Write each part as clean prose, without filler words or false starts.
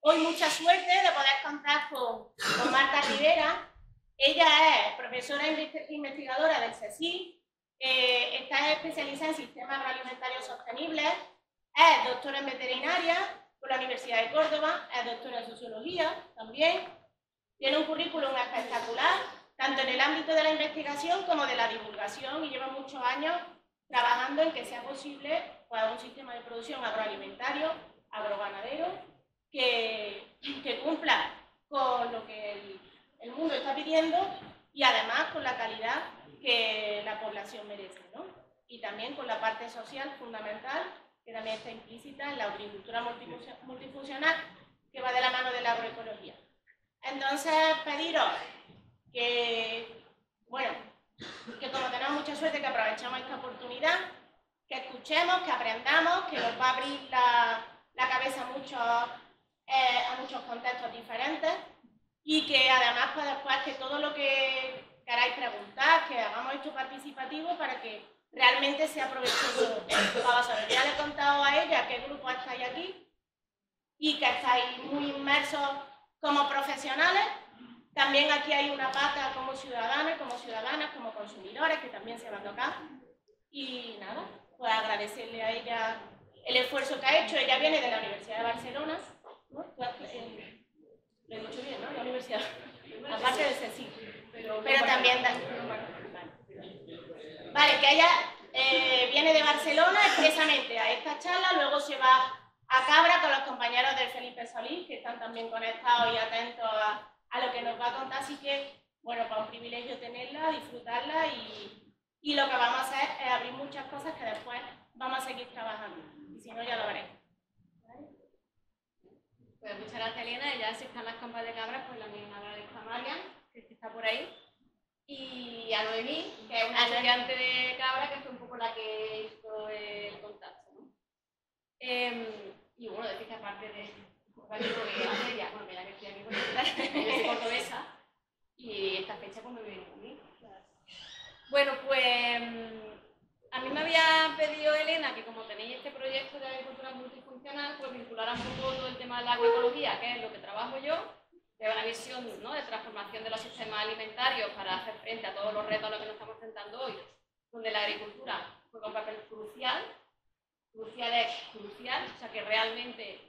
hoy mucha suerte de poder contar con Marta Rivera. Ella es profesora investigadora del CSIC, está especializada en sistemas agroalimentarios sostenibles, es doctora en veterinaria por la Universidad de Córdoba, es doctora en sociología también, tiene un currículum espectacular, tanto en el ámbito de la investigación como de la divulgación, y lleva muchos años trabajando en que sea posible pues, un sistema de producción agroalimentario, agroganadero, que cumpla con lo que el mundo está pidiendo y además con la calidad que la población merece, ¿no? Y también con la parte social fundamental que también está implícita en la agricultura multifuncional, que va de la mano de la agroecología. Entonces, pediros que, bueno, que como tenemos mucha suerte, que aprovechemos esta oportunidad, que escuchemos, que aprendamos, que nos va a abrir la cabeza a muchos contextos diferentes, y que además pues después que todo lo que queráis preguntar, que hagamos esto participativo para que realmente sea provechoso para vosotros. Ya le he contado a ella qué grupo estáis aquí y que estáis muy inmersos como profesionales. También aquí hay una pata como ciudadanas, como consumidores, que también se va a tocar. Y nada, pues agradecerle a ella el esfuerzo que ha hecho. Ella viene de la Universidad de Barcelona, ¿no? Lo he dicho bien, ¿no? La universidad, aparte del CSIC, pero también vale, que ella viene de Barcelona expresamente a esta charla, luego se va a Cabra con los compañeros de Felipe Solís, que están también conectados y atentos a lo que nos va a contar, así que, bueno, pues un privilegio tenerla, disfrutarla, y lo que vamos a hacer es abrir muchas cosas que después vamos a seguir trabajando, y si no ya lo veremos. Pues muchas gracias, Elena. Ya si están las compas de Cabra, pues la misma agradezco a Marian, que está por ahí, y a Noemí, que es una estudiante de Cabra, que fue un poco la que hizo el contacto, ¿no? Y bueno, decir que aparte de ella, bueno, que ya que estoy aquí, pues yo soy cordobesa, y esta fecha pues me viene conmigo. Bueno, pues a mí me había pedido Elena que, como tenéis este proyecto de agricultura multifuncional, pues vinculara un poco todo el tema de la agroecología, que es lo que trabajo yo, de una visión, ¿no?, de transformación de los sistemas alimentarios para hacer frente a todos los retos a los que nos estamos enfrentando hoy, donde la agricultura juega un papel crucial, o sea que realmente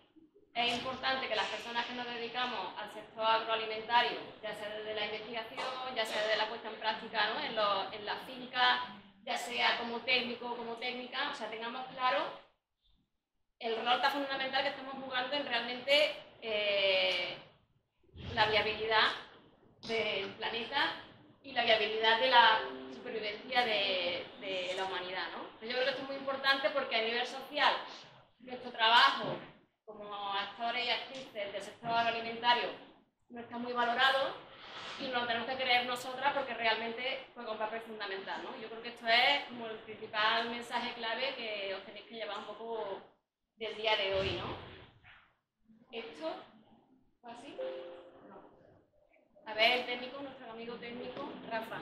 es importante que las personas que nos dedicamos al sector agroalimentario, ya sea desde la investigación, ya sea desde la puesta en práctica, ¿no?, en la finca, ya sea como técnico o como técnica, o sea, tengamos claro el rol tan fundamental que estamos jugando en realmente la viabilidad del planeta y la viabilidad de la supervivencia de la humanidad, ¿no? Yo creo que esto es muy importante porque a nivel social nuestro trabajo como actores y actrices del sector agroalimentario no está muy valorado, y nos lo tenemos que creer nosotras porque realmente juega un papel fundamental, ¿no? Yo creo que esto es como el principal mensaje clave que os tenéis que llevar un poco del día de hoy, ¿no? ¿Esto fue así? No. A ver, el técnico, nuestro amigo técnico, Rafa.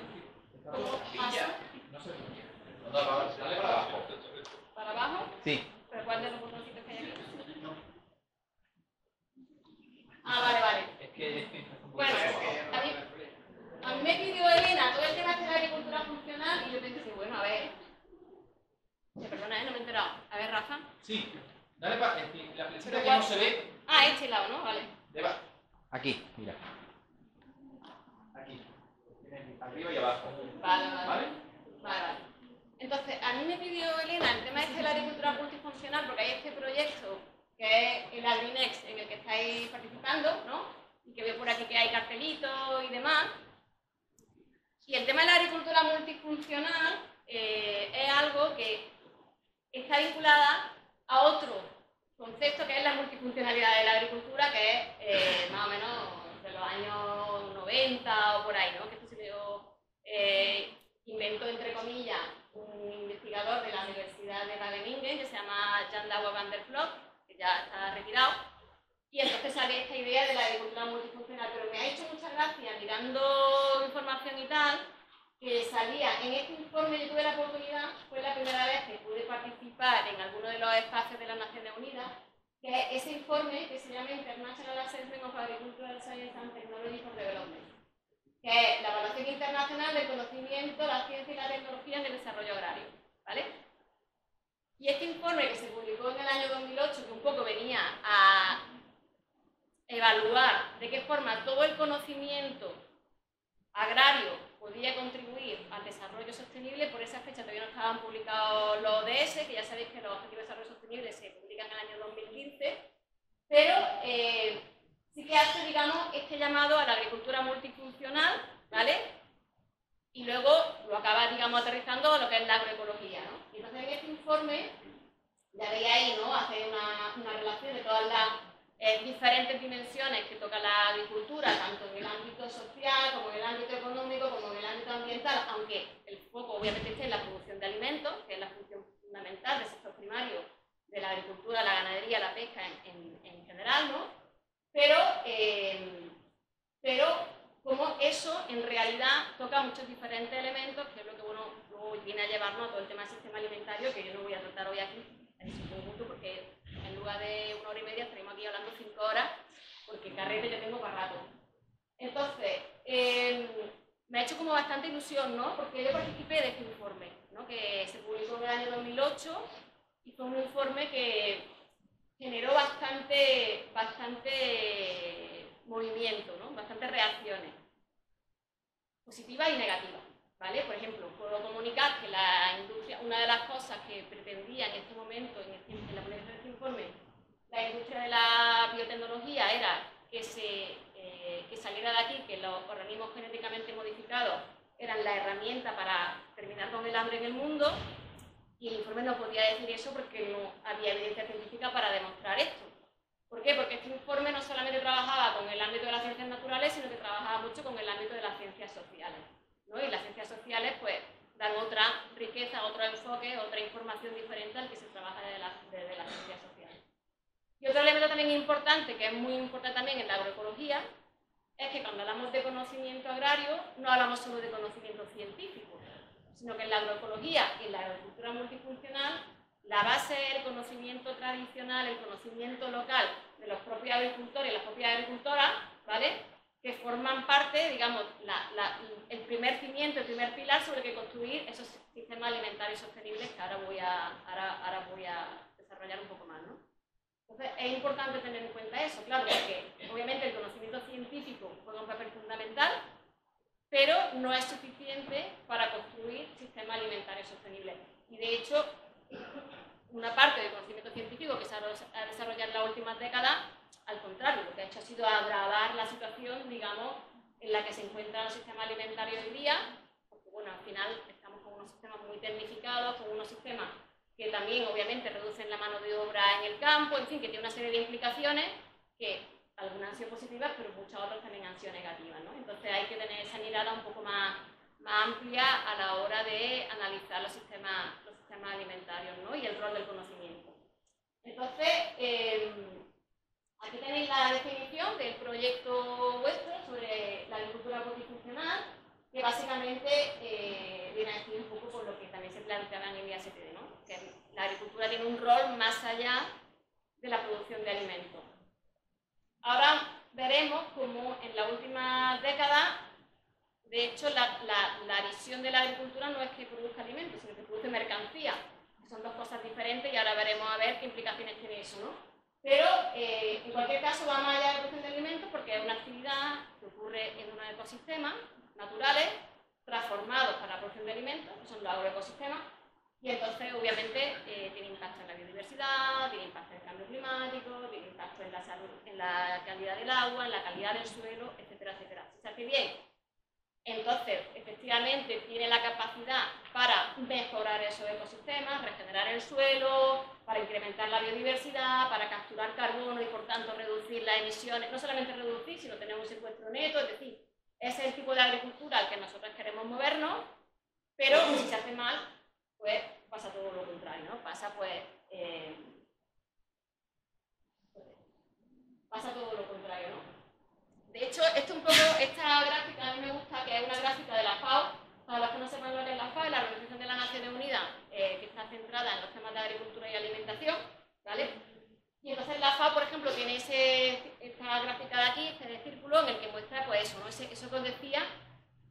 ¿Cómo pasa? No sé. Dale para abajo. ¿Para abajo? Sí. ¿Pero cuál de los botoncitos que hay aquí? Ah, vale. Es que... Bueno, a mí me pidió Elena todo el tema de la agricultura funcional, y yo pensé, bueno, a ver... Perdona, no me he enterado. A ver, Rafa. Sí. Dale para... La flechita que no se ve... Ah, este lado, ¿no? Vale. Aquí, mira. Aquí. Arriba y abajo. Vale. Entonces, a mí me pidió Elena el tema este de la agricultura multifuncional, porque hay este proyecto que es el AgriNext, en el que estáis participando, ¿no? Y que veo por aquí que hay cartelitos y demás. Y el tema de la agricultura multifuncional es algo que está vinculada a otro concepto, que es la multifuncionalidad de la agricultura, que es más o menos de los años 90 o por ahí, ¿no? Que esto se dio, inventó, entre comillas, un investigador de la Universidad de Wageningen, que se llama Jan Douwe van der Vlot, que ya está retirado, y entonces sale esta idea de la agricultura multifuncional. Pero me ha hecho mucha gracia, mirando información y tal, que salía en este informe. Yo tuve la oportunidad, fue la primera vez que pude participar en alguno de los espacios de las Naciones Unidas, que es ese informe que se llama International Assessment of Agricultural Science and Technology for Development, que es la evaluación internacional del conocimiento, la ciencia y la tecnología en el desarrollo agrario, ¿vale? Y este informe que se publicó en el año 2008, que un poco venía a evaluar de qué forma todo el conocimiento agrario podía contribuir al desarrollo sostenible. Por esa fecha todavía no estaban publicados los ODS, que ya sabéis que los Objetivos de Desarrollo Sostenible se publican en el año 2015, pero sí que hace, digamos, este llamado a la agricultura multifuncional, ¿vale? Y luego lo acaba, digamos, aterrizando a lo que es la agroecología, ¿no? Y entonces en este informe, ya veis ahí, ¿no? Hace una relación de todas las diferentes dimensiones que toca la agricultura, tanto en el ámbito social, como en el ámbito económico, como en el ámbito ambiental, aunque el foco obviamente esté en la producción de alimentos, que es la función fundamental del sector primario de la agricultura, la ganadería, la pesca en general, ¿no? Pero como eso en realidad toca muchos diferentes elementos, que es lo que luego viene a llevarnos a todo el tema del sistema alimentario, que yo no voy a tratar hoy aquí, porque en lugar de 1 hora y media estaremos aquí hablando 5 horas, porque carrete yo tengo para rato. Entonces, me ha hecho como bastante ilusión, ¿no? Porque yo participé de este informe, ¿no? Que se publicó en el año 2008 y fue un informe que generó bastante movimiento, ¿no? Bastantes reacciones, positivas y negativas, ¿vale? Por ejemplo, puedo comunicar que la industria, una de las cosas que pretendía en este momento, en la ponencia de este informe, la industria de la biotecnología era que saliera de aquí, que los organismos genéticamente modificados eran la herramienta para terminar con el hambre en el mundo, y el informe no podía decir eso porque no había evidencia científica para demostrar esto. ¿Por qué? Porque este informe no solamente trabajaba con el ámbito de las ciencias naturales, sino que trabajaba mucho con el ámbito de las ciencias sociales, ¿no? Y las ciencias sociales pues dan otra riqueza, otro enfoque, otra información diferente al que se trabaja desde las ciencias sociales. Y otro elemento también importante, que es muy importante también en la agroecología, es que cuando hablamos de conocimiento agrario no hablamos solo de conocimiento científico, sino que en la agroecología y en la agricultura multifuncional la base es el conocimiento tradicional, el conocimiento local de los propios agricultores y las propias agricultoras, ¿vale? Que forman parte, digamos, el primer cimiento, el primer pilar sobre el que construir esos sistemas alimentarios sostenibles que ahora voy a desarrollar un poco más, ¿no? Entonces, es importante tener en cuenta eso, claro, porque obviamente el conocimiento científico juega un papel fundamental, pero no es suficiente para construir sistemas alimentarios sostenibles. Y de hecho, una parte del conocimiento científico que se ha desarrollado en las últimas décadas, al contrario, lo que ha hecho ha sido agravar la situación, digamos, en la que se encuentra el sistema alimentario hoy día, porque bueno, al final estamos con unos sistemas muy tecnificados, con unos sistemas que también obviamente reducen la mano de obra en el campo, en fin, que tiene una serie de implicaciones que algunas han sido positivas, pero muchas otras también han sido negativas, ¿no? Entonces hay que tener esa mirada un poco más amplia a la hora de analizar los sistemas alimentarios, ¿no? Y el rol del conocimiento. Entonces, aquí tenéis la definición del proyecto vuestro sobre la agricultura multifuncional, que básicamente viene a decir un poco por lo que también se planteaba en el IASTD, ¿no? Que la agricultura tiene un rol más allá de la producción de alimentos. Ahora veremos cómo en la última década, de hecho, la visión de la agricultura no es que produzca alimentos, sino que produce mercancía, que son dos cosas diferentes y ahora veremos a ver qué implicaciones tiene eso, ¿no? Pero, en cualquier caso, va más allá de la producción de alimentos porque es una actividad que ocurre en unos ecosistemas naturales transformados para la producción de alimentos, que son los agroecosistemas, y entonces, obviamente, tiene impacto en la biodiversidad, tiene impacto en el cambio climático, tiene impacto en la salud, en la calidad del agua, en la calidad del suelo, etcétera, etcétera. Si se hace bien, entonces, efectivamente, tiene la capacidad para mejorar esos ecosistemas, regenerar el suelo, para incrementar la biodiversidad, para capturar carbono y, por tanto, reducir las emisiones. No solamente reducir, sino tener un secuestro neto, es decir, ese es el tipo de agricultura al que nosotros queremos movernos, pero si se hace mal, pues pasa todo lo contrario, ¿no? Pasa todo lo contrario, ¿no? De hecho, esta gráfica a mí me gusta, que es una gráfica de la FAO. Para los que no sepan lo que es la FAO, la Organización de las Naciones Unidas, que está centrada en los temas de agricultura y alimentación, ¿vale? Y entonces la FAO, por ejemplo, tiene esta gráfica de aquí, este círculo, en el que muestra pues eso, ¿no? Eso que os decía,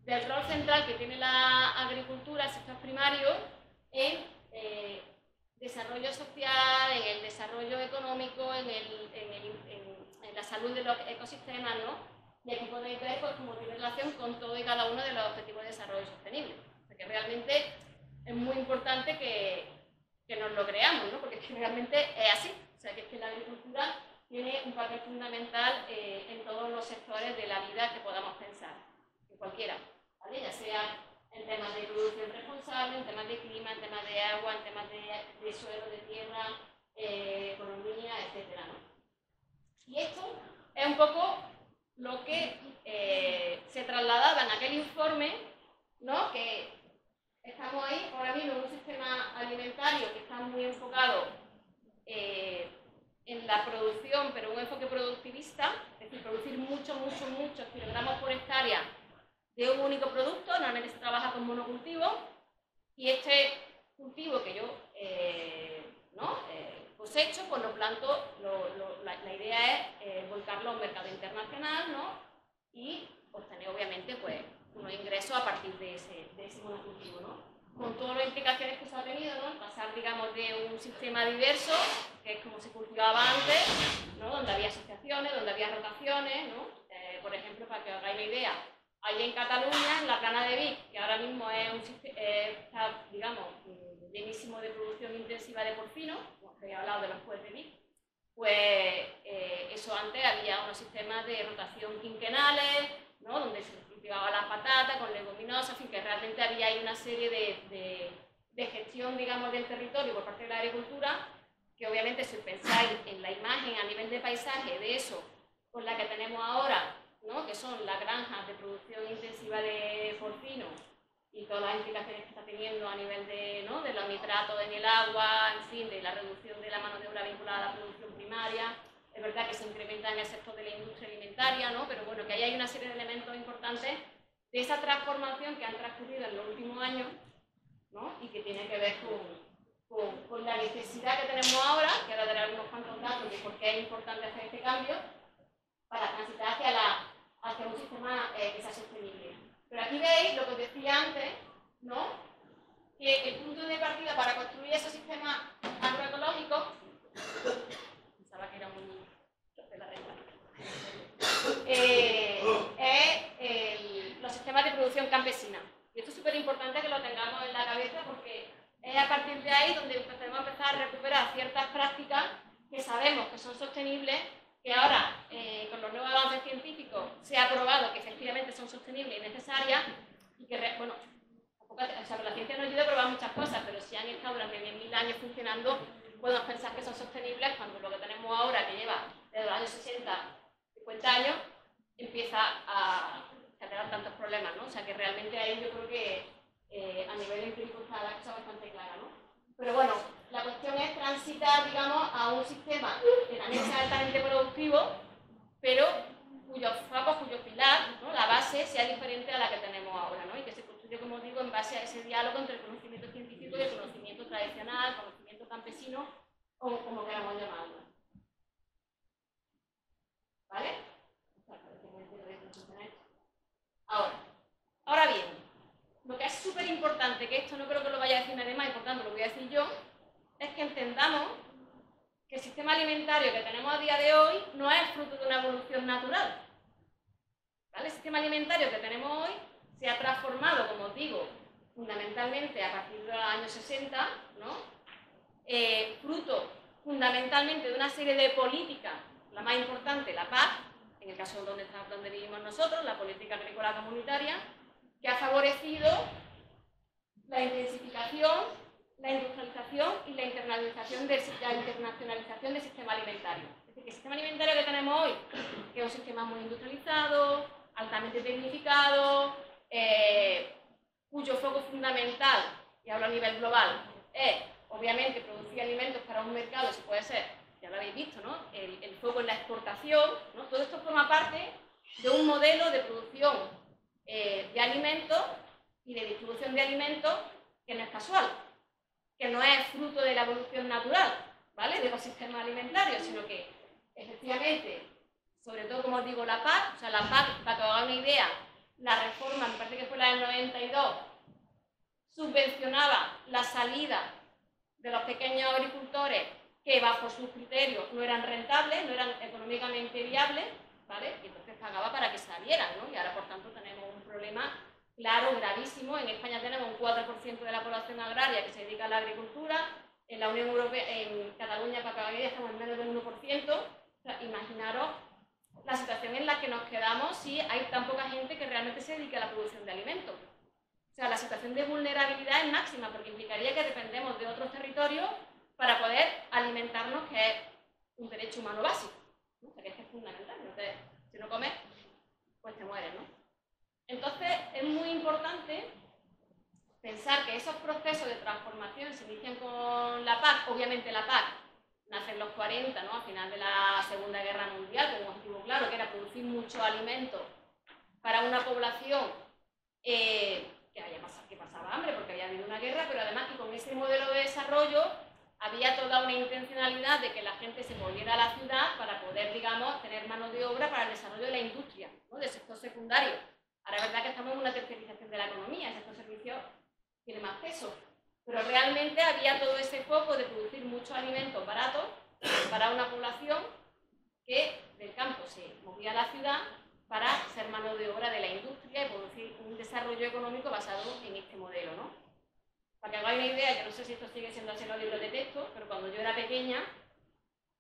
del rol central que tiene la agricultura, el sector primario, en desarrollo social, en el desarrollo económico, en la salud de los ecosistemas, ¿no? Y aquí podéis ver pues, cómo tiene relación con todo y cada uno de los objetivos de desarrollo sostenible. Porque realmente es muy importante que nos lo creamos, ¿no? Porque es que realmente es así. O sea, que es que la agricultura tiene un papel fundamental en todos los sectores de la vida que podamos pensar, en cualquiera, ¿vale? Ya sea en temas de producción responsable, en temas de clima, en temas de agua, en temas de suelo, de tierra, economía, etcétera, ¿no? Y esto es un poco lo que se trasladaba en aquel informe, ¿no? Que estamos ahí ahora mismo en un sistema alimentario que está muy enfocado en la producción, pero un enfoque productivista, es decir, producir muchos kilogramos por hectárea de un único producto. Normalmente se trabaja con monocultivo, y este cultivo que yo cosecho, pues lo planto, la idea es volcarlo a un mercado internacional, ¿no? Y obtener obviamente pues unos ingresos a partir de ese monocultivo, ¿no? Con todas las implicaciones que eso ha tenido, ¿no? Pasar, digamos, de un sistema diverso, que es como se cultivaba antes, ¿no? Donde había asociaciones, donde había rotaciones, ¿no? Por ejemplo, para que os hagáis la idea, allí en Cataluña, en la plana de Vic, que ahora mismo está, digamos, llenísimo de producción intensiva de porcino, como os he hablado de los pueblos de Vic, pues eso antes había unos sistemas de rotación quinquenales, ¿no? Donde se cultivaba la patata con leguminosas, en fin, que realmente había ahí una serie de gestión, digamos, del territorio por parte de la agricultura, que obviamente si pensáis en la imagen a nivel de paisaje de eso, con la que tenemos ahora, ¿no? Que son las granjas de producción intensiva de porcino y todas las implicaciones que está teniendo a nivel de los nitratos en el agua, en fin, de la reducción de la mano de obra vinculada a la producción primaria. Es verdad que se incrementa en el sector de la industria alimentaria, ¿no? Pero bueno, que ahí hay una serie de elementos importantes de esa transformación que han transcurrido en los últimos años, ¿no? Y que tiene que ver con la necesidad que tenemos ahora, que ahora daré algunos cuantos datos de por qué es importante hacer este cambio, para transitar hacia un sistema que sea sostenible. Pero aquí veis lo que os decía antes, ¿no? Que el punto de partida para construir esos sistemas agroecológicos, pensaba que era muy de la renta, los sistemas de producción campesina. Y esto es súper importante que lo tengamos en la cabeza, porque es a partir de ahí donde podemos empezar a recuperar ciertas prácticas que sabemos que son sostenibles, que ahora, con los nuevos avances científicos, se ha probado que efectivamente son sostenibles y necesarias, y que, bueno, la ciencia nos ayuda a probar muchas cosas, pero si han estado durante 10.000 años funcionando, podemos pensar que son sostenibles cuando lo que tenemos ahora, que lleva desde los años 60, 50 años, empieza a generar tantos problemas, ¿no? O sea que realmente ahí yo creo que a nivel empírico está la cosa bastante clara, ¿no? Pero bueno, la cuestión es transitar, digamos, a un sistema que también sea altamente productivo, pero cuyo foco, cuyo pilar, ¿no? La base sea diferente a la que tenemos ahora, ¿no? Y que se construye, como os digo, en base a ese diálogo entre el conocimiento científico y el conocimiento tradicional, conocimiento campesino, o como queramos llamarlo. ¿Vale? Ahora bien, lo que es súper importante, que esto no creo que lo vaya a decir nadie más, y por tanto lo voy a decir yo, es que entendamos que el sistema alimentario que tenemos a día de hoy no es fruto de una evolución natural. ¿Vale? El sistema alimentario que tenemos hoy se ha transformado, como os digo, fundamentalmente a partir de los años 60, ¿no? Fruto fundamentalmente de una serie de políticas, la más importante, la PAC, en el caso donde vivimos nosotros, la política agrícola comunitaria, que ha favorecido la intensificación, la industrialización y la internacionalización del sistema alimentario. Es decir, que el sistema alimentario que tenemos hoy, que es un sistema muy industrializado, altamente tecnificado, cuyo foco fundamental, y hablo a nivel global, es obviamente producir alimentos para un mercado, si puede ser, ya lo habéis visto, ¿no? El foco en la exportación, ¿no? Todo esto forma parte de un modelo de producción de alimentos y de distribución de alimentos que no es casual, que no es fruto de la evolución natural, ¿vale?, de los sistemas alimentarios, sino que, efectivamente, sobre todo, como os digo, la PAC, o sea, la PAC, para que os hagáis una idea, la reforma, me parece que fue la del 92, subvencionaba la salida de los pequeños agricultores que bajo sus criterios no eran rentables, no eran económicamente viables, ¿vale? Y entonces pagaba para que salieran, ¿no? Y ahora, por tanto, tenemos un problema claro, gravísimo. En España tenemos un 4% de la población agraria que se dedica a la agricultura. En la Unión Europea, en Cataluña, para cada día estamos en menos del 1%. O sea, imaginaros la situación en la que nos quedamos si hay tan poca gente que realmente se dedique a la producción de alimentos. O sea, la situación de vulnerabilidad es máxima, porque implicaría que dependemos de otros territorios para poder alimentarnos, que es un derecho humano básico, ¿no? O sea, que es fundamental. Entonces, si no comes, pues te mueres, ¿no? Entonces, es muy importante pensar que esos procesos de transformación se inician con la PAC. Obviamente la PAC nace en los 40, ¿no?, a final de la Segunda Guerra Mundial, con un objetivo claro, que era producir mucho alimento para una población que pasaba hambre porque había habido una guerra, pero además que con ese modelo de desarrollo había toda una intencionalidad de que la gente se volviera a la ciudad para poder, digamos, tener mano de obra para el desarrollo de la industria, ¿no?, del sector secundario. Ahora es verdad que estamos en una tercerización de la economía, el sector servicios tiene más peso, pero realmente había todo ese foco de producir muchos alimentos baratos para una población que del campo se movía a la ciudad para ser mano de obra de la industria y producir un desarrollo económico basado en este modelo, ¿no? Para que hagáis una idea, yo no sé si esto sigue siendo así en los libros de texto, pero cuando yo era pequeña,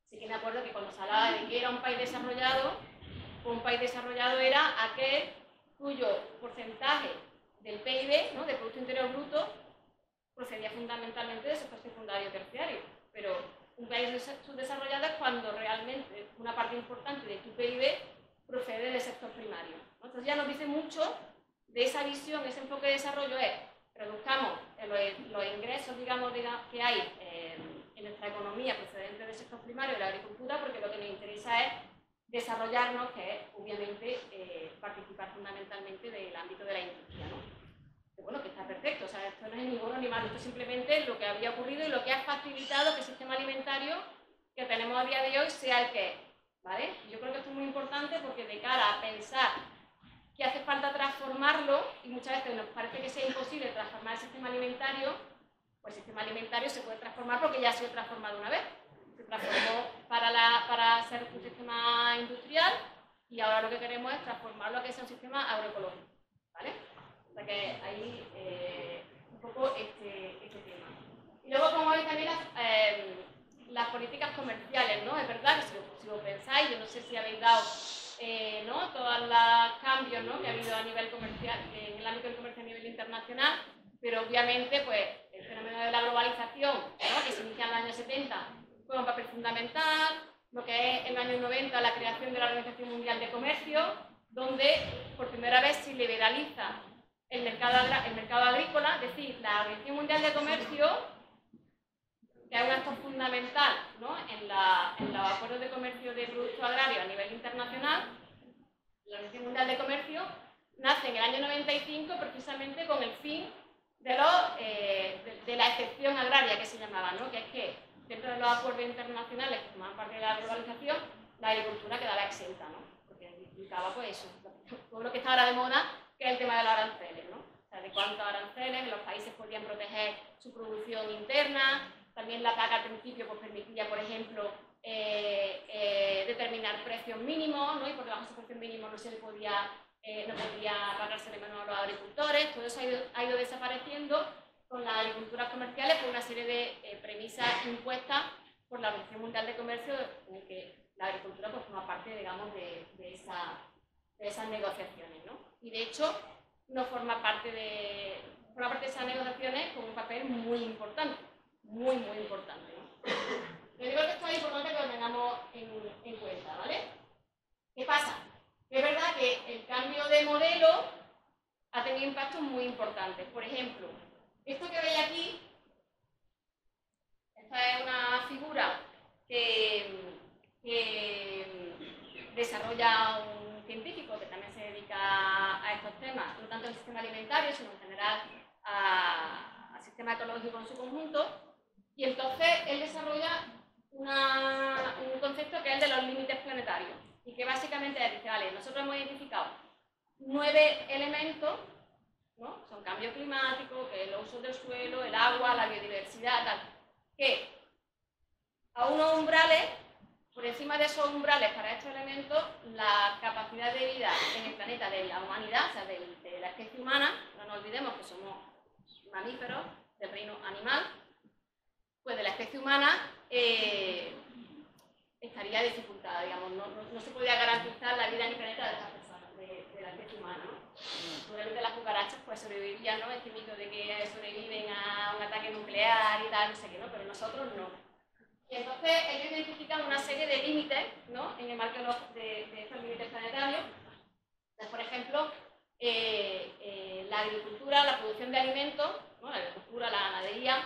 sí que me acuerdo que cuando se hablaba de que era un país desarrollado, pues un país desarrollado era aquel cuyo porcentaje del PIB, ¿no?, del Producto Interior Bruto, procedía fundamentalmente del sector secundario y terciario. Pero un país subdesarrollado es cuando realmente una parte importante de tu PIB procede del sector primario, ¿no? Entonces ya nos dice mucho de esa visión, ese enfoque de desarrollo es reduzcamos los ingresos, digamos, que hay en nuestra economía procedentes del sector primario de la agricultura, porque lo que nos interesa es desarrollarnos, que es obviamente participar fundamentalmente del ámbito de la industria, ¿no? Que, bueno, que está perfecto, o sea, esto no es ni bueno ni malo, esto es simplemente lo que había ocurrido y lo que ha facilitado que el sistema alimentario que tenemos a día de hoy sea el que es, ¿vale? Y yo creo que esto es muy importante porque de cara a pensar que hace falta transformarlo, y muchas veces nos parece que sea imposible transformar el sistema alimentario, pues el sistema alimentario se puede transformar porque ya ha sido transformado una vez. Se transformó para ser un sistema industrial y ahora lo que queremos es transformarlo a que sea un sistema agroecológico, ¿vale? O sea que ahí un poco este tema. Y luego, como veis, también las políticas comerciales, ¿no? Es verdad que si lo pensáis, yo no sé si habéis dado ¿no?, todos los cambios, ¿no?, que ha habido a nivel comercial, en el ámbito del comercio a nivel internacional, pero obviamente pues el fenómeno de la globalización, ¿no?, que se inicia en los años 70, juega un papel fundamental, lo que es en los años 90 la creación de la Organización Mundial de Comercio, donde por primera vez se liberaliza el mercado agrícola, es decir, la Organización Mundial de Comercio, que es un actor fundamental, ¿no?, en los acuerdos de comercio de productos agrarios a nivel internacional. La Organización Mundial de Comercio nace en el año 95 precisamente con el fin de la excepción agraria, que se llamaba, ¿no?, que es que dentro de los acuerdos internacionales que formaban parte de la globalización, la agricultura quedaba exenta, ¿no?, porque implicaba pues eso, todo lo que está ahora de moda, que es el tema de los aranceles, ¿no? O sea, de cuántos aranceles los países podían proteger su producción interna. También la PAC al principio pues, permitía, por ejemplo, determinar precios mínimos, ¿no?, y por debajo de ese precio mínimo no podía pagársele menos a los agricultores. Todo eso ha ido desapareciendo con las agriculturas comerciales por una serie de premisas impuestas por la Organización Mundial de Comercio, en el que la agricultura pues, forma parte, digamos, de esas negociaciones, ¿no? Y de hecho no forma parte de esas negociaciones con un papel muy importante, muy importante, ¿no? Yo digo que esto es importante que lo tengamos en cuenta, ¿vale? ¿Qué pasa? Que es verdad que el cambio de modelo ha tenido impactos muy importantes. Por ejemplo, esto que veis aquí, esta es una figura que desarrolla un científico que también se dedica a estos temas, no tanto al sistema alimentario, sino en general al sistema ecológico en su conjunto. Y entonces él desarrolla un concepto que es el de los límites planetarios y que básicamente dice, vale, nosotros hemos identificado 9 elementos, ¿no? Son cambio climático, que el uso del suelo, el agua, la biodiversidad, tal, que a unos umbrales, por encima de esos umbrales para estos elementos, la capacidad de vida en el planeta de la humanidad, o sea, de la especie humana, no nos olvidemos que somos mamíferos del reino animal, pues de la especie humana estaría dificultada, digamos, no se podría garantizar la vida en el planeta de estas personas, de la especie humana, ¿no? Seguramente las cucarachas pues sobrevivirían, ¿no? Este mito de que sobreviven a un ataque nuclear y tal, no sé qué, ¿no? Pero nosotros no. Y entonces ellos identifican una serie de límites, ¿no? En el marco de estos límites planetarios. Entonces, por ejemplo, la agricultura, la producción de alimentos, ¿no? La agricultura, la ganadería,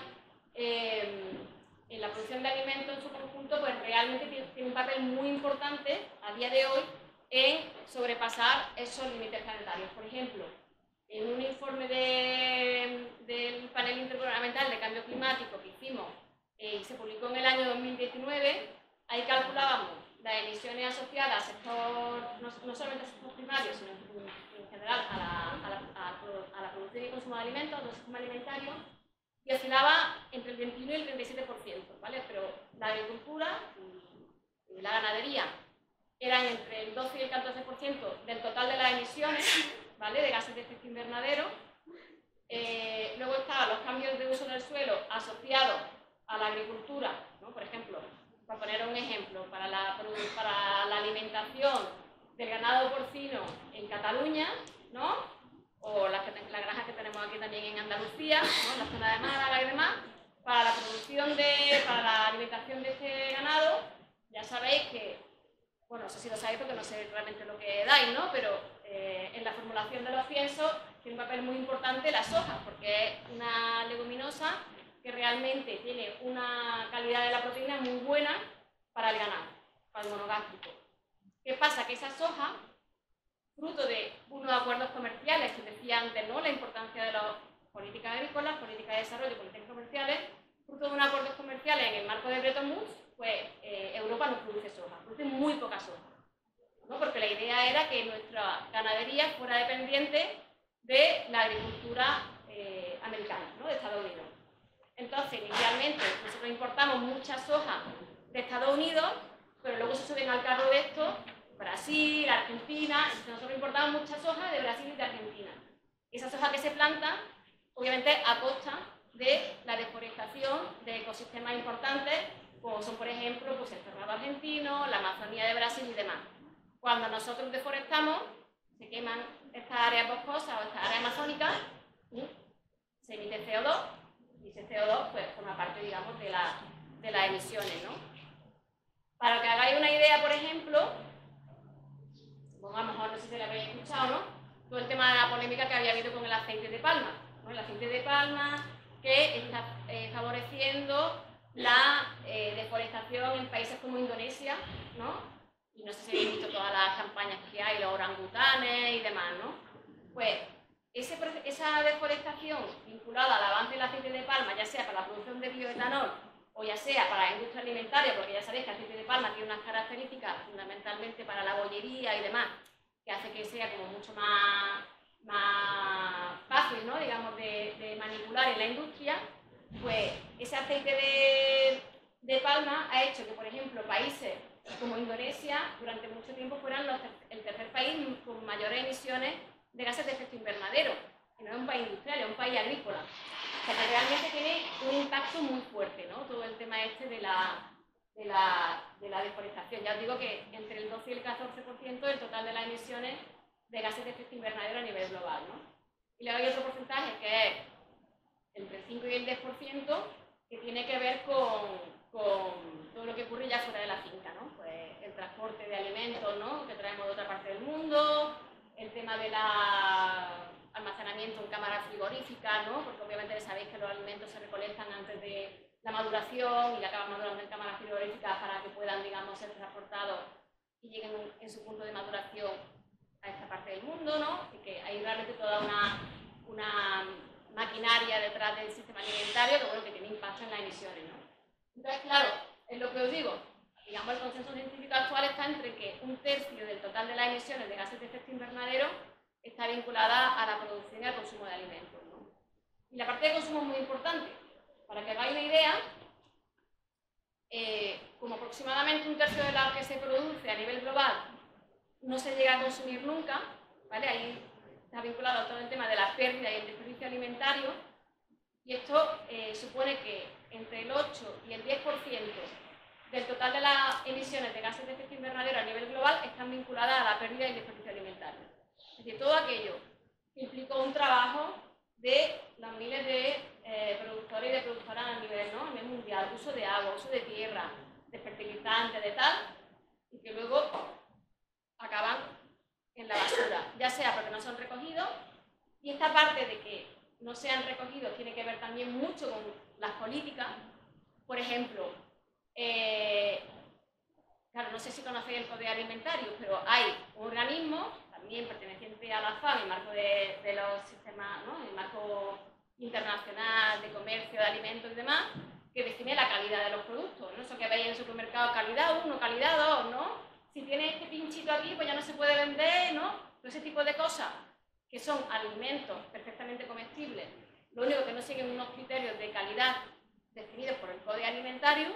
en la producción de alimentos en su conjunto, pues realmente tiene un papel muy importante a día de hoy en sobrepasar esos límites planetarios. Por ejemplo, en un informe del panel intergubernamental de cambio climático que hicimos y se publicó en el año 2019, ahí calculábamos las emisiones asociadas al sector, no solamente al sector primario, sino en general a la producción y consumo de alimentos, al sistema alimentario, y oscilaba entre el 21 y el 37%, ¿vale? Pero la agricultura y la ganadería eran entre el 12 y el 14% del total de las emisiones, ¿vale? De gases de efecto invernadero. Luego estaban los cambios de uso del suelo asociados a la agricultura, ¿no? Por ejemplo, para poner un ejemplo, para la alimentación del ganado porcino en Cataluña, ¿no? O las granjas que tenemos aquí también en Andalucía, ¿no? En la zona de Málaga y demás, para la alimentación de este ganado, ya sabéis que, bueno, no sé si lo sabéis porque no sé realmente lo que dais, ¿no? Pero en la formulación de los piensos tiene un papel muy importante la soja, porque es una leguminosa que realmente tiene una calidad de la proteína muy buena para el ganado, para el monogástrico. ¿Qué pasa? Que esa soja, fruto de unos acuerdos comerciales, que decía antes, ¿no? La importancia de las políticas agrícolas, políticas de desarrollo, políticas comerciales, fruto de unos acuerdos comerciales en el marco de Bretton Woods, pues Europa no produce soja, produce muy poca soja, ¿no? Porque la idea era que nuestra ganadería fuera dependiente de la agricultura americana, ¿no? De Estados Unidos. Entonces, inicialmente, nosotros importamos mucha soja de Estados Unidos, pero luego se suben al carro de esto Brasil, Argentina. Entonces nosotros importamos mucha soja de Brasil y de Argentina. Esa soja que se planta, obviamente, a costa de la deforestación de ecosistemas importantes, como son, por ejemplo, pues el Cerrado argentino, la Amazonía de Brasil y demás. Cuando nosotros deforestamos, se queman estas áreas boscosas o estas áreas amazónicas, se emite CO2, y ese CO2 pues, forma parte, digamos, de las emisiones, ¿no? Para que hagáis una idea, por ejemplo, a lo mejor no sé si lo habéis escuchado, ¿no? Todo el tema de la polémica que había habido con el aceite de palma, ¿no? El aceite de palma que está favoreciendo la deforestación en países como Indonesia, ¿no? Y no sé si habéis visto todas las campañas que hay, los orangutanes y demás, ¿no? Pues esa deforestación vinculada al avance del aceite de palma, ya sea para la producción de bioetanol o ya sea para la industria alimentaria, porque ya sabéis que el aceite de palma tiene unas características fundamentalmente para la bollería y demás, que hace que sea como mucho más fácil, ¿no? Digamos, de manipular en la industria, pues ese aceite de palma ha hecho que, por ejemplo, países como Indonesia durante mucho tiempo fueran el tercer país con mayores emisiones de gases de efecto invernadero, que no es un país industrial, es un país agrícola. O sea, que realmente tiene un impacto muy fuerte, ¿no? Todo el tema este de la deforestación. Ya os digo que entre el 12 y el 14% del total de las emisiones de gases de efecto invernadero a nivel global, ¿no? Y luego hay otro porcentaje que es entre el 5 y el 10%, que tiene que ver con todo lo que ocurre ya fuera de la finca, ¿no? Pues el transporte de alimentos, ¿no? Que traemos de otra parte del mundo, el tema del almacenamiento en cámaras frigoríficas, ¿no? Porque obviamente sabéis que los alimentos se recolectan antes de la maduración y la acaban madurando en cámaras frigoríficas para que puedan, digamos, ser transportados y lleguen en su punto de maduración a esta parte del mundo, ¿no? Y que hay realmente toda una maquinaria detrás del sistema alimentario que, bueno, que tiene impacto en las emisiones, ¿no? Entonces, claro, Es lo que os digo, digamos, el consenso científico actual está entre que 1/3 del total de las emisiones de gases de efecto invernadero está vinculada a la producción y al consumo de alimentos, ¿no? Y la parte de consumo es muy importante. Para que hagáis una idea, como aproximadamente 1/3 de lo que se produce a nivel global no se llega a consumir nunca, ¿vale? Ahí está vinculado a todo el tema de la pérdida y el desperdicio alimentario, y esto supone que entre el 8 y el 10% del total de las emisiones de gases de efecto invernadero a nivel global están vinculadas a la pérdida y el desperdicio alimentario. Es decir, todo aquello que implicó un trabajo de los miles de productores y de productoras a nivel mundial, uso de agua, uso de tierra, de fertilizantes, de tal, y que luego acaban en la basura, ya sea porque no son recogidos, y esta parte de que no sean recogidos tiene que ver también mucho con las políticas. Por ejemplo, claro, no sé si conocéis el Código Alimentario, pero hay un organismo, también perteneciente a la FAO, en el marco de los sistemas, ¿no?, en el marco internacional de comercio de alimentos y demás, que define la calidad de los productos, ¿no? Eso que veis en el supermercado, calidad 1, calidad 2, ¿no? Si tiene este pinchito aquí, pues ya no se puede vender, ¿no? Todo ese tipo de cosas, que son alimentos perfectamente comestibles, lo único que no siguen unos criterios de calidad definidos por el Código Alimentario,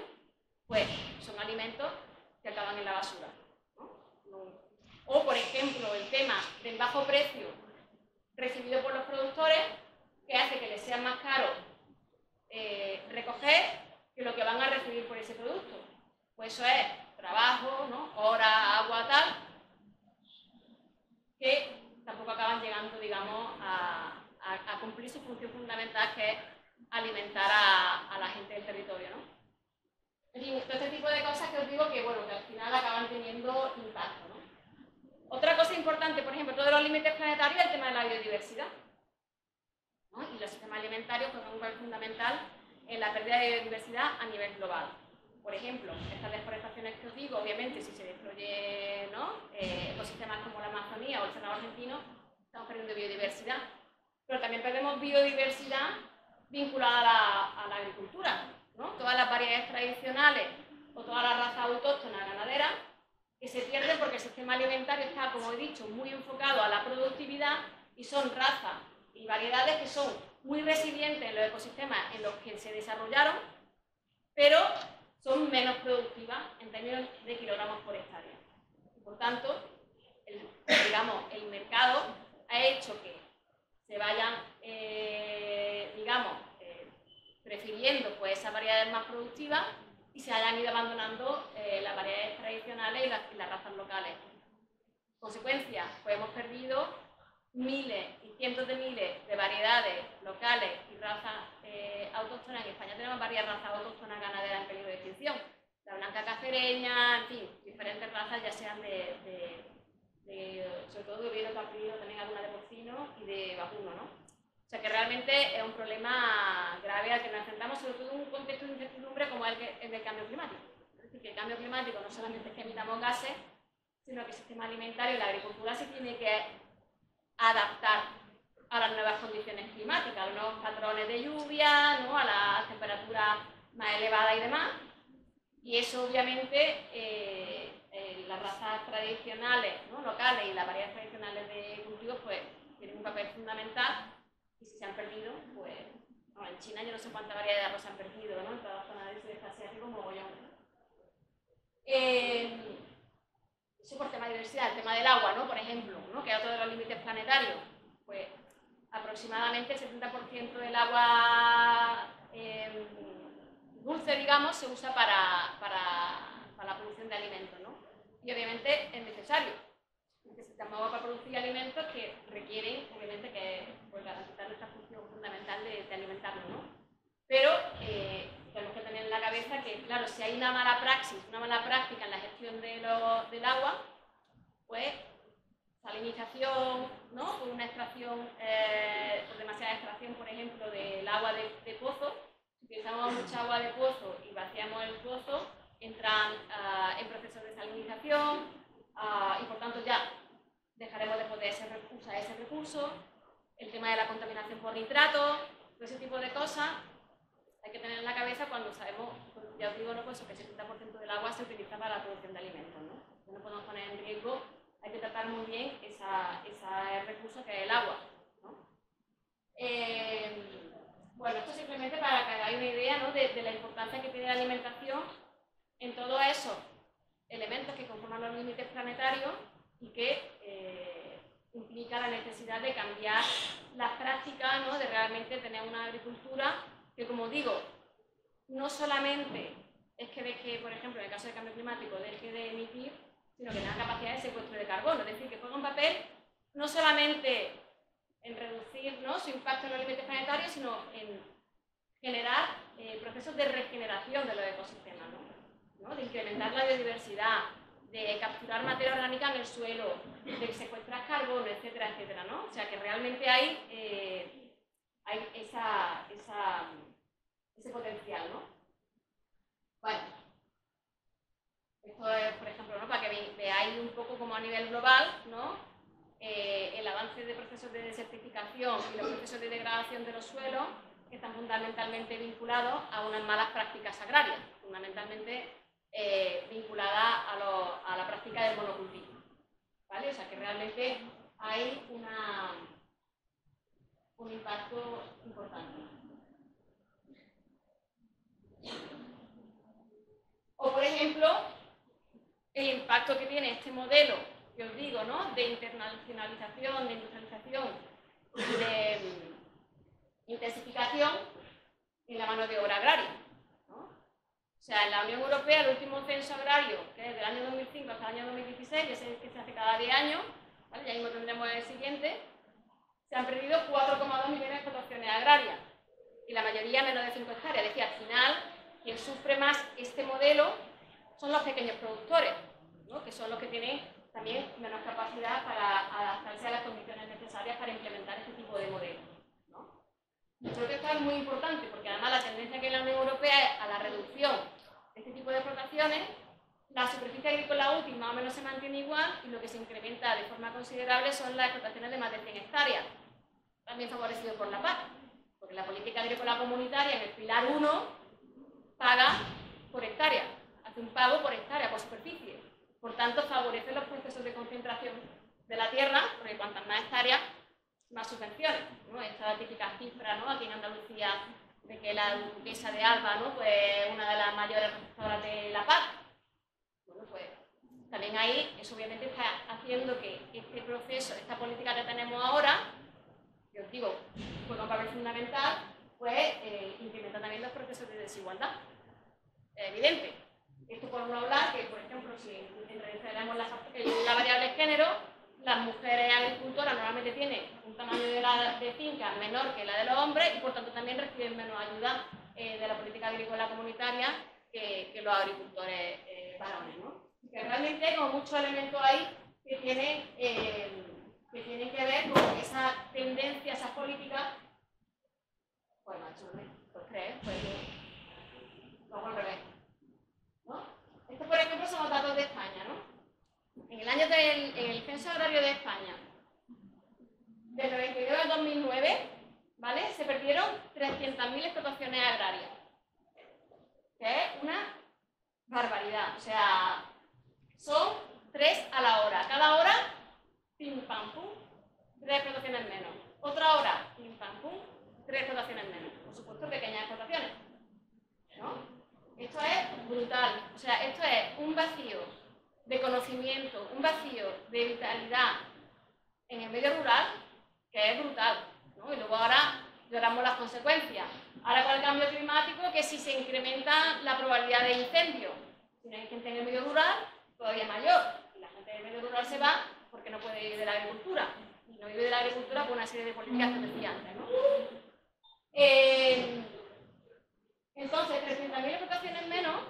pues son alimentos que acaban en la basura, ¿no? O, por ejemplo, el tema del bajo precio recibido por los productores, que hace que les sea más caro recoger que lo que van a recibir por ese producto. Pues eso es trabajo, ¿no?, horas, agua, tal, que tampoco acaban llegando, digamos, a cumplir su función fundamental, que es alimentar a la gente del territorio, ¿no? En fin, todo este tipo de cosas que os digo que, bueno, que al final acaban teniendo impacto, ¿no? Otra cosa importante, por ejemplo, todos los límites planetarios, es el tema de la biodiversidad, ¿no? Y los sistemas alimentarios juegan un papel fundamental en la pérdida de biodiversidad a nivel global. Por ejemplo, estas deforestaciones que os digo, obviamente, si se destruye, ¿no?, ecosistemas como la Amazonía o el Cerrado argentino, estamos perdiendo biodiversidad. Pero también perdemos biodiversidad vinculada a la agricultura, ¿no? Todas las variedades tradicionales o todas las razas autóctonas ganaderas que se pierden porque el sistema alimentario está, como he dicho, muy enfocado a la productividad, y son razas y variedades que son muy resilientes en los ecosistemas en los que se desarrollaron, pero son menos productivas en términos de kilogramos por hectárea. Por tanto, el mercado ha hecho que se vayan, prefiriendo pues esas variedades más productivas y se hayan ido abandonando las variedades tradicionales y las razas locales. Consecuencia, pues hemos perdido miles y cientos de miles de variedades locales y razas autóctonas. En España tenemos varias razas autóctonas ganaderas en peligro de extinción. La blanca cacereña, en fin, diferentes razas, ya sean sobre todo de ovino, caprino, también alguna de porcino y de vacuno, ¿no? O sea que realmente es un problema grave al que nos enfrentamos, sobre todo en un contexto de incertidumbre como el del cambio climático. Es decir, que el cambio climático no solamente es que emitamos gases, sino que el sistema alimentario y la agricultura se tiene que adaptar a las nuevas condiciones climáticas, a los nuevos patrones de lluvia, ¿no?, a las temperaturas más elevadas y demás. Y eso, obviamente, las razas tradicionales, ¿no?, locales, y las variedades tradicionales de cultivos, pues tienen un papel fundamental, y si se han perdido, pues en China yo no sé cuántas variedades de arroz se han perdido, ¿no?, en toda la zona del sudeste asiático, mogollón. Eso por tema de diversidad. El tema del agua, ¿no?, por ejemplo, ¿no?, que es otro de los límites planetarios, pues aproximadamente el 70% del agua dulce, digamos, se usa para la producción de alimentos, ¿no? Y obviamente es necesario. Necesitamos agua para producir alimentos que requieren, obviamente, que pues, garantizar nuestra función fundamental de alimentarnos, ¿no? Pero tenemos que tener en la cabeza que, claro, si hay una mala praxis, una mala práctica en la gestión del agua, pues salinización, ¿no?, por una extracción, por demasiada extracción, por ejemplo, del agua de pozo. Si utilizamos mucha agua de pozo y vaciamos el pozo, entran en procesos de salinización y por tanto ya dejaremos de poder usar ese recurso. El tema de la contaminación por nitratos, todo ese tipo de cosas hay que tener en la cabeza cuando ya os digo, ¿no? Pues que el 70% del agua se utiliza para la producción de alimentos, ¿no? No podemos poner en riesgo, hay que tratar muy bien ese recurso que es el agua, ¿no? Bueno, esto simplemente para que hagáis una idea, ¿no? de la importancia que tiene la alimentación en todos esos elementos que conforman los límites planetarios y que implica la necesidad de cambiar las prácticas, ¿no? De realmente tener una agricultura que, como digo, no solamente es que deje, por ejemplo, en el caso del cambio climático, deje de emitir, sino que tenga capacidad de secuestro de carbono, es decir, que juega un papel no solamente en reducir, ¿no? su impacto en los límites planetarios, sino en generar procesos de regeneración de los ecosistemas, ¿no? De incrementar la biodiversidad, de capturar materia orgánica en el suelo, de secuestrar carbono, etcétera, etcétera, ¿no? O sea que realmente hay ese potencial, ¿no? Bueno, esto es, por ejemplo, ¿no? Para que veáis un poco como a nivel global, ¿no? El avance de procesos de desertificación y los procesos de degradación de los suelos que están fundamentalmente vinculados a unas malas prácticas agrarias, fundamentalmente vinculadas a la práctica del monocultivo, ¿vale? O sea que realmente hay un impacto importante. O, por ejemplo, el impacto que tiene este modelo, que os digo, ¿no? De internacionalización, de industrialización y de intensificación en la mano de obra agraria, ¿no? O sea, en la Unión Europea, el último censo agrario, que es del año 2005 hasta el año 2016, que se hace cada 10 años, ¿vale? Ya mismo tendremos el siguiente, se han perdido 4,2 millones de explotaciones agrarias, y la mayoría menos de 5 hectáreas. Es decir, al final, quien sufre más este modelo son los pequeños productores, ¿no? Que son los que tienen también menos capacidad para adaptarse a las condiciones necesarias para implementar este tipo de modelos, ¿no? Yo creo que esto es muy importante, porque además la tendencia que hay en la Unión Europea es a la reducción de este tipo de explotaciones. La superficie agrícola útil más o menos se mantiene igual, y lo que se incrementa de forma considerable son las explotaciones de más de 100 hectáreas, también favorecido por la PAC, porque la política agrícola comunitaria en el pilar 1 paga por hectárea, hace un pago por hectárea, por superficie. Por tanto, favorece los procesos de concentración de la tierra, porque cuantas más hectáreas, más subvenciones, ¿no? Esta es la típica cifra, ¿no? Aquí en Andalucía, de que la duquesa de Alba, ¿no? Pues una de las mayores receptoras de la PAC. Bueno, pues también ahí, eso obviamente está haciendo que este proceso, esta política que tenemos ahora, que os digo, juega un papel fundamental, pues incrementa también los procesos de desigualdad. Es evidente. Esto por no hablar que, por ejemplo, si introduciremos la variable género, las mujeres agricultoras normalmente tienen un tamaño de finca menor que la de los hombres, y por tanto también reciben menos ayuda de la política agrícola comunitaria que los agricultores varones, ¿no? Que realmente hay como muchos elementos ahí que tienen que ver con esa tendencia, esas políticas. Bueno, ¿los crees? Pues vamos al revés, ¿no? Estos, por ejemplo, son los datos de España, ¿no? En el censo agrario de España, del 92 al 2009, ¿vale? Se perdieron 300.000 explotaciones agrarias, que es una barbaridad. O sea, son 3 a la hora. Cada hora, pim pam pum, 3 explotaciones menos. Otra hora, pim pam pum, 3 explotaciones menos. Por supuesto, pequeñas explotaciones, ¿no? Esto es brutal. O sea, esto es un vacío de conocimiento, un vacío de vitalidad en el medio rural que es brutal, ¿no? Y luego ahora lloramos las consecuencias. Ahora con el cambio climático, que si se incrementa la probabilidad de incendio, si no hay gente en el medio rural, todavía mayor. Y la gente del medio rural se va porque no puede vivir de la agricultura. Y no vive de la agricultura por una serie de políticas que decía antes, ¿no? Entonces, 300.000 explotaciones menos,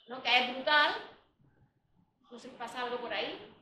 ¿no? Que es brutal. No sé si pasa algo por ahí.